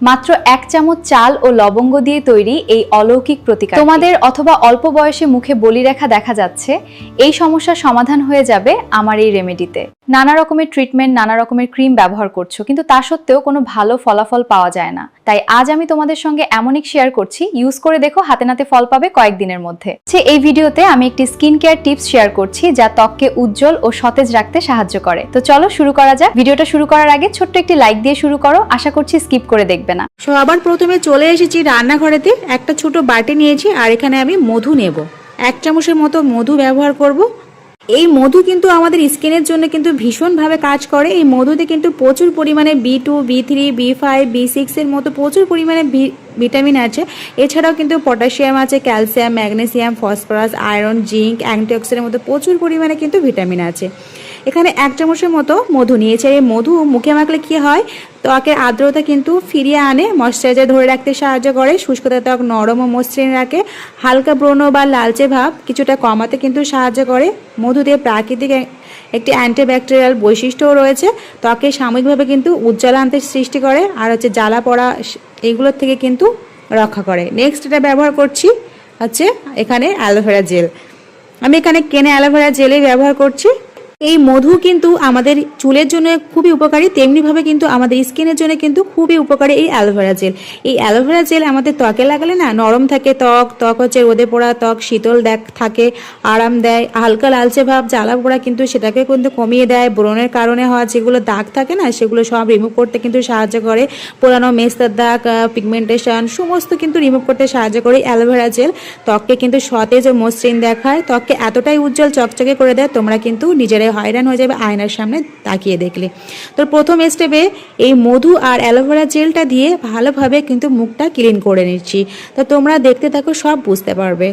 মাত্র 1 চামচ চাল ও লবঙ্গ দিয়ে তৈরি এই অলৌকিক প্রতিকার তোমাদের অথবা অল্প বয়সে মুখে বলিরেখা দেখা যাচ্ছে, এই সমস্যার সমাধান হয়ে যাবে আমার এই রেমেডিতে। নানা রকমের ট্রিটমেন্ট, নানা রকমের ক্রিম ব্যবহার করছো, কিন্তু তা সত্ত্বেও কোনো ভালো ফলাফল পাওয়া যায় না। তাই আজ আমি তোমাদের সঙ্গে এমন এক শেয়ার করছি, ইউজ করে দেখো, হাতে নাতে ফল পাবে কয়েকদিনের মধ্যে। এই ভিডিওতে আমি একটি স্কিন কেয়ার টিপস শেয়ার করছি যা ত্বককে উজ্জ্বল ও সতেজ রাখতে সাহায্য করে। তো চলো শুরু করা যাক। ভিডিওটা শুরু করার আগে ছোট্ট একটি লাইক দিয়ে শুরু করো, আশা করছি স্কিপ করে দেখবে না। সবার প্রথমে চলে এসেছি রান্নাঘরেতে। একটা ছোট বাটি নিয়েছি আর এখানে আমি মধু নেব। 1 চামচের মতো মধু ব্যবহার করব। এই মধু কিন্তু আমাদের স্কিনের জন্য কিন্তু ভীষণভাবে কাজ করে। এই মধুতে কিন্তু প্রচুর পরিমাণে B2, B3, B5, B6 এর মতো প্রচুর পরিমাণে ভিটামিন আছে। এছাড়াও কিন্তু পটাশিয়াম আছে, calcium, magnesium, phosphorus, iron, zinc, অ্যান্টিঅক্সিডেন্টের মতো প্রচুর পরিমাণে কিন্তু ভিটামিন আছে। এখানে 1 চামচের মতো মধু নিয়েছে। এই মধু মুখে মাখলে কি হয়, ত্বকের আর্দ্রতা কিন্তু ফিরিয়ে আনে, ময়শ্চারাইজার ধরে রাখতে সাহায্য করে, শুষ্কতা ত্বক নরম ও মসৃণ রাখে, হালকা ব্রণ বা লালচে ভাব কিছুটা কমাতে কিন্তু সাহায্য করে। মধুতে প্রাকৃতিক একটি অ্যান্টিব্যাকটেরিয়াল বৈশিষ্ট্যও রয়েছে, ত্বকে সাময়িকভাবে কিন্তু উজ্জ্বল আনতে সৃষ্টি করে আর জ্বালা পড়া এইগুলোর থেকে কিন্তু রক্ষা করে। নেক্সট এটা ব্যবহার করছি এখানে অ্যালোভেরা জেল। আমি এখানে কেনে অ্যালোভেরা জেলই ব্যবহার করছি। এই মধু কিন্তু আমাদের চুলের জন্য খুবই উপকারী, তেমনিভাবে কিন্তু আমাদের স্কিনের জন্য কিন্তু খুবই উপকারী এই অ্যালোভেরা জেল। এই অ্যালোভেরা জেল আমাদের ত্বকে লাগালে না নরম থাকে ত্বক রোদে পড়া ত্বক শীতল থাকে, আরাম দেয়, হালকা লালচে ভাব জ্বালা পোড়া কিন্তু সেটাকে কিন্তু কমিয়ে দেয়। ব্রণের কারণে হওয়া যেগুলো দাগ থাকে না সেগুলো সব রিমুভ করতে কিন্তু সাহায্য করে। পুরানো মেস্তার দাগ, পিগমেন্টেশন সমস্ত কিন্তু রিমুভ করতে সাহায্য করে অ্যালোভেরা জেল। ত্বককে কিন্তু সতেজ ও মসৃণ দেখায়, ত্বককে এতটাই উজ্জ্বল চকচকে করে দেয়, তোমরা কিন্তু নিজেরাই হয়রান হয়ে যাবে আয়নার সামনে তাকিয়ে দেখলে। তো প্রথম স্টেপে এই মধু আর অ্যালোভেরা জেলটা দিয়ে ভালোভাবে কিন্তু মুখটা ক্লিন করে নিচ্ছি। তো তোমরা দেখতে থাকো, সব বুঝতে পারবে।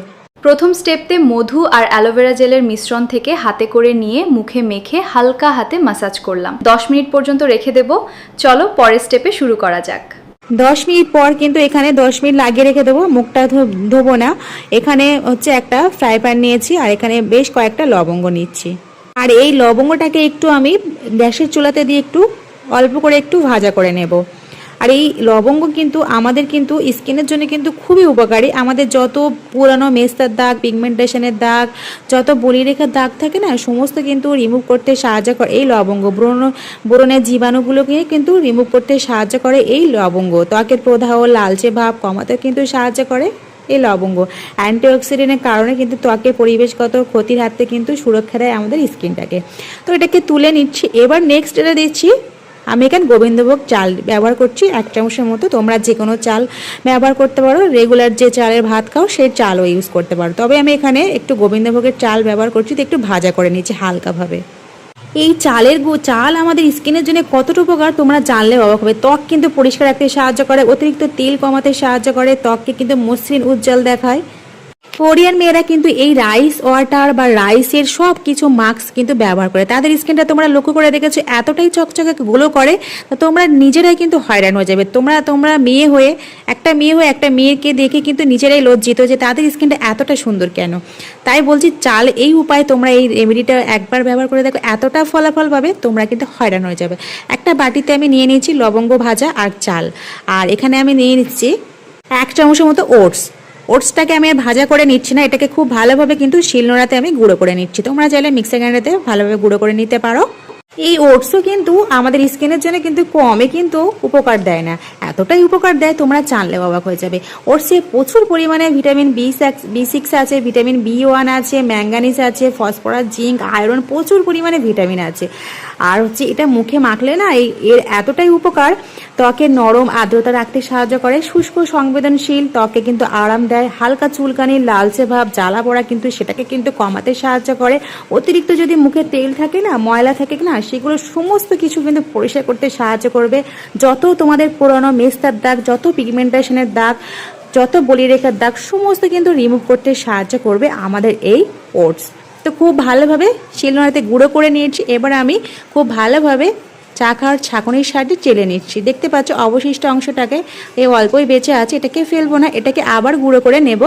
প্রথম স্টেপতে মধু আর অ্যালোভেরা জেলের মিশ্রণ থেকে হাতে করে নিয়ে মুখে মেখে হালকা হাতে ম্যাসাজ করলাম। 10 মিনিট পর্যন্ত রেখে দেব। চলো পরের স্টেপে শুরু করা যাক। 10 মিনিট পর কিন্তু এখানে 10 মিনিট লাগিয়ে রেখে দেবো, মুখটা ধোবো না। এখানে একটা ফ্রাই প্যান নিয়েছি আর এখানে বেশ কয়েকটা লবঙ্গ নিচ্ছি। আর এই লবঙ্গটাকে একটু আমি গ্যাসের চুলাতে দিয়ে একটু অল্প করে একটু ভাজা করে নেব। আর এই লবঙ্গ কিন্তু আমাদের কিন্তু স্কিনের জন্য কিন্তু খুবই উপকারী। আমাদের যত পুরানো মেস্তার দাগ, পিগমেন্টেশনের দাগ, যত বলিরেখার দাগ থাকে না সমস্ত কিন্তু রিমুভ করতে সাহায্য করে এই লবঙ্গ। ব্রণের জীবাণুগুলোকে কিন্তু রিমুভ করতে সাহায্য করে এই লবঙ্গ। ত্বকের প্রদাহ, লালচে ভাব কমাতে কিন্তু সাহায্য করে এই লবঙ্গ। অ্যান্টিঅক্সিডেন্টের কারণে কিন্তু ত্বকের পরিবেশগত ক্ষতির হাত থেকে কিন্তু সুরক্ষা দেয় আমাদের স্কিনটাকে। তো এটাকে তুলে নিচ্ছি। এবার নেক্সট এটা দিচ্ছি, আমি এখানে গোবিন্দভোগ চাল ব্যবহার করছি 1 চামচের মতো। তোমরা যে কোনো চাল ব্যবহার করতে পারো, রেগুলার যে চালের ভাত খাও সেই চালও ইউজ করতে পারো। তবে আমি এখানে একটু গোবিন্দভোগের চাল ব্যবহার করছি, তো একটু ভাজা করে নিচ্ছি হালকাভাবে। এই চাল আমাদের স্কিনের জন্য কতটা উপকার তোমরা জানলে অবাক হবে। ত্বক কিন্তু পরিষ্কার রাখতে সাহায্য করে, অতিরিক্ত তেল কমাতে সাহায্য করে, ত্বককে কিন্তু মসৃণ উজ্জ্বল দেখায়। কোরিয়ান মেয়েরা কিন্তু এই রাইস ওয়াটার বা রাইসের সব কিছু মাস্ক কিন্তু ব্যবহার করে। তাদের স্কিনটা তোমরা লক্ষ্য করে দেখেছো এতটাই চকচকে গ্লো করে, তোমরা নিজেরাই কিন্তু হয়রান হয়ে যাবে। তোমরা মেয়ে হয়ে একটা মেয়েকে দেখে কিন্তু নিজেরাই লজ্জিত যে তাদের স্কিনটা এতটা সুন্দর কেন। তাই বলছি চাল এই উপায় তোমরা এই রেমেডিটা একবার ব্যবহার করে দেখো, এতটা ফলাফল পাবে, তোমরা কিন্তু হয়রান হয়ে যাবে। একটা বাটিতে আমি নিয়ে নিয়েছি লবঙ্গ ভাজা আর চাল, আর এখানে আমি নিয়ে নিচ্ছি 1 চামচের মতো ওটসটাকে আমি ভাজা করে নিচ্ছি না, এটাকে খুব ভালোভাবে কিন্তু শিলনোড়াতে আমি গুঁড়ো করে নিচ্ছি। তোমরা চাইলে মিক্সার গ্রাইন্ডারে ভালোভাবে গুঁড়ো করে নিতে পারো। এই ওটসও কিন্তু আমাদের স্কিনের জন্য কিন্তু কমে কিন্তু উপকার দেয় না, এতটাই উপকার দেয় তোমরা জানলে অবাক হয়ে যাবে। ওটসে প্রচুর পরিমাণে ভিটামিন B6 আছে, ভিটামিন B1 আছে, ম্যাঙ্গানিজ আছে, ফসফরাস, জিঙ্ক, আয়রন প্রচুর পরিমাণে ভিটামিন আছে। আর এটা মুখে মাখলে না এর এতটাই উপকার, ত্বকের নরম আর্দ্রতা রাখতে সাহায্য করে, শুষ্ক সংবেদনশীল ত্বকে কিন্তু আরাম দেয়, হালকা চুলকানি, লালচে ভাব, জ্বালা পোড়া কিন্তু সেটাকে কিন্তু কমাতে সাহায্য করে। অতিরিক্ত যদি মুখে তেল থাকে না, ময়লা থাকে না, সেগুলো সমস্ত কিছু কিন্তু পরিষ্কার করতে সাহায্য করবে। যত তোমাদের পুরনো মেস্তার দাগ, যত পিগমেন্টেশনের দাগ, যত বলিরেখার দাগ সমস্ত কিন্তু রিমুভ করতে সাহায্য করবে আমাদের এই ওটস। তো খুব ভালোভাবে শিলনোড়াতে গুঁড়ো করে নিয়েছি। এবার আমি খুব ভালোভাবে চাকার ছাঁকনির সাহায্যে চেলে নিচ্ছি। দেখতে পাচ্ছ অবশিষ্ট অংশটাকে এই অল্পই বেঁচে আছে, এটাকে ফেলবো না, এটাকে আবার গুঁড়ো করে নেব।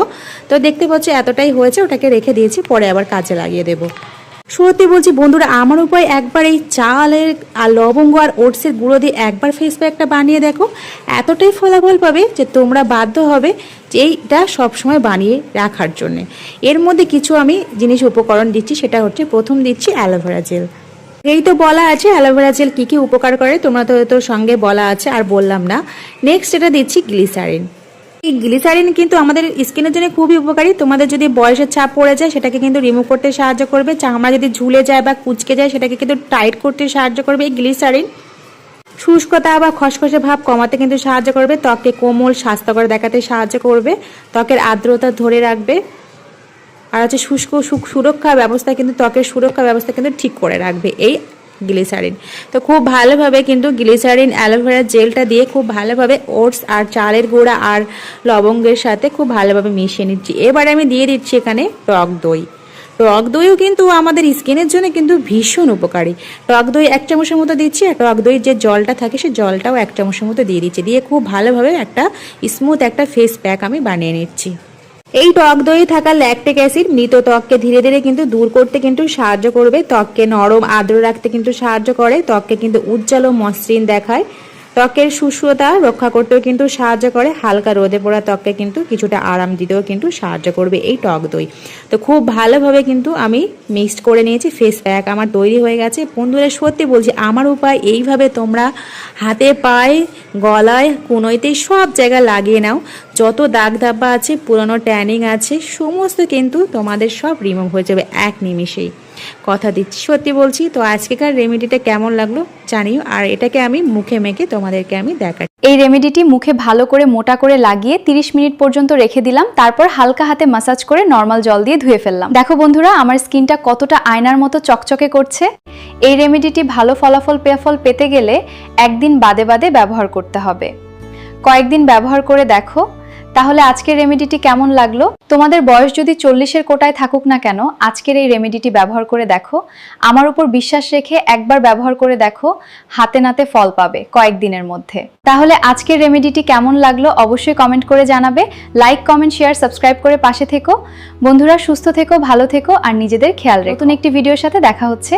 তো দেখতে পাচ্ছ এতটাই হয়েছে, ওটাকে রেখে দিয়েছি, পরে আবার কাজে লাগিয়ে দেব। সত্যি বলছি বন্ধুরা, আমার উপায় একবার এই চালের আর লবঙ্গ আর ওটসের গুঁড়ো দিয়ে একবার ফেস প্যাকটা বানিয়ে দেখো, এতটাই ফলাফল পাবে যে তোমরা বাধ্য হবে যে এইটা সবসময় বানিয়ে রাখার জন্যে। এর মধ্যে কিছু আমি জিনিস উপকরণ দিচ্ছি, সেটা হচ্ছে প্রথম দিচ্ছি অ্যালোভেরা জেল। এই তো বলা আছে অ্যালোভেরা জেল কী কী উপকার করে, তোমরা তো সঙ্গে বলা আছে আর বললাম না। নেক্সট এটা দিচ্ছি গ্লিসারিন। এই গ্লিসারিন কিন্তু আমাদের স্কিনের জন্য খুবই উপকারী। তোমাদের যদি বয়সের ছাপ পড়ে যায় সেটাকে কিন্তু রিমুভ করতে সাহায্য করবে। চামড়া যদি ঝুলে যায় বা কুঁচকে যায় সেটাকে কিন্তু টাইট করতে সাহায্য করবে এই গ্লিসারিন। শুষ্কতা বা খসখসে ভাব কমাতে কিন্তু সাহায্য করবে, ত্বককে কোমল স্বাস্থ্যকর দেখাতে সাহায্য করবে, ত্বকের আর্দ্রতা ধরে রাখবে, আর হচ্ছে সুরক্ষা ব্যবস্থা কিন্তু ত্বকের সুরক্ষা ব্যবস্থা কিন্তু ঠিক করে রাখবে এই গ্লিসারিন। তো খুব ভালোভাবে কিন্তু গ্লিসারিন অ্যালোভেরা জেলটা দিয়ে খুব ভালোভাবে ওটস আর চালের গুঁড়া আর লবঙ্গের সাথে খুব ভালোভাবে মিশিয়ে নিচ্ছি। এবারে আমি দিয়ে দিচ্ছি এখানে টক দই। টক দইও কিন্তু আমাদের স্কিনের জন্য কিন্তু ভীষণ উপকারী। টক দই 1 চামচের মতো দিচ্ছি, আর টক দইয়ের যে জলটা থাকে সেই জলটাও 1 চামচের মতো দিয়ে দিচ্ছি। দিয়ে খুব ভালোভাবে একটা স্মুথ একটা ফেস প্যাক আমি বানিয়ে নিচ্ছি। এই টক দই থাকা ল্যাকটিক অ্যাসিড মৃত ত্বককে ধীরে ধীরে কিন্তু দূর করতে কিন্তু সাহায্য করবে, ত্বককে নরম আর্দ্র রাখতে কিন্তু সাহায্য করে, ত্বককে কিন্তু উজ্জ্বল ও মসৃণ দেখায়, ত্বকের শুষ্কতা রক্ষা করতেও কিন্তু সাহায্য করে, হালকা রোদে পড়া ত্বককে কিন্তু কিছুটা আরাম দিতেও কিন্তু সাহায্য করবে এই টক দই। তো খুব ভালোভাবে কিন্তু আমি মিক্সড করে নিয়েছি, ফেস প্যাক আমার তৈরি হয়ে গেছে। বন্ধুরা সত্যি বলছি, আমার উপায় এইভাবে তোমরা হাতে পায়ে গলায় কোনোইতে সব জায়গায় লাগিয়ে নাও। যত দাগ ধাব্বা আছে, পুরনো ট্যানিং আছে, সমস্ত কিন্তু তোমাদের সব রিমুভ হয়ে যাবে এক নিমিষেই, কথা দিচ্ছি, সত্যি বলছি। তো আজকেকার রেমেডিটা কেমন লাগলো জানিও, আর এটাকে আমি মুখে মেখে তোমাদেরকে আমি দেখাই। এই রেমেডিটি মুখে ভালো করে মোটা করে লাগিয়ে 30 মিনিট পর্যন্ত রেখে দিলাম, তারপর হালকা হাতে মাসাজ করে নর্মাল জল দিয়ে ধুয়ে ফেললাম। দেখো বন্ধুরা, আমার স্কিনটা কতটা আয়নার মতো চকচকে করছে। এই রেমেডিটি ভালো ফলাফল পেতে গেলে একদিন বাদে বাদে ব্যবহার করতে হবে। কয়েকদিন ব্যবহার করে দেখো, তাহলে আজকের রেমেডিটি কেমন লাগলো। তোমাদের বয়স যদি 40-এর কোটায় থাকুক না কেন, আজকের এই রেমেডিটি ব্যবহার করে দেখো, আমার উপর বিশ্বাস রেখে একবার ব্যবহার করে দেখো, হাতে নাতে ফল পাবে কয়েকদিনের মধ্যে। তাহলে আজকের রেমেডিটি কেমন লাগলো অবশ্যই কমেন্ট করে জানাবে। লাইক, কমেন্ট, শেয়ার, সাবস্ক্রাইব করে পাশে থেকো। বন্ধুরা সুস্থ থেকো, ভালো থেকো আর নিজেদের খেয়াল রেখো। নতুন একটি ভিডিওর সাথে দেখা হচ্ছে।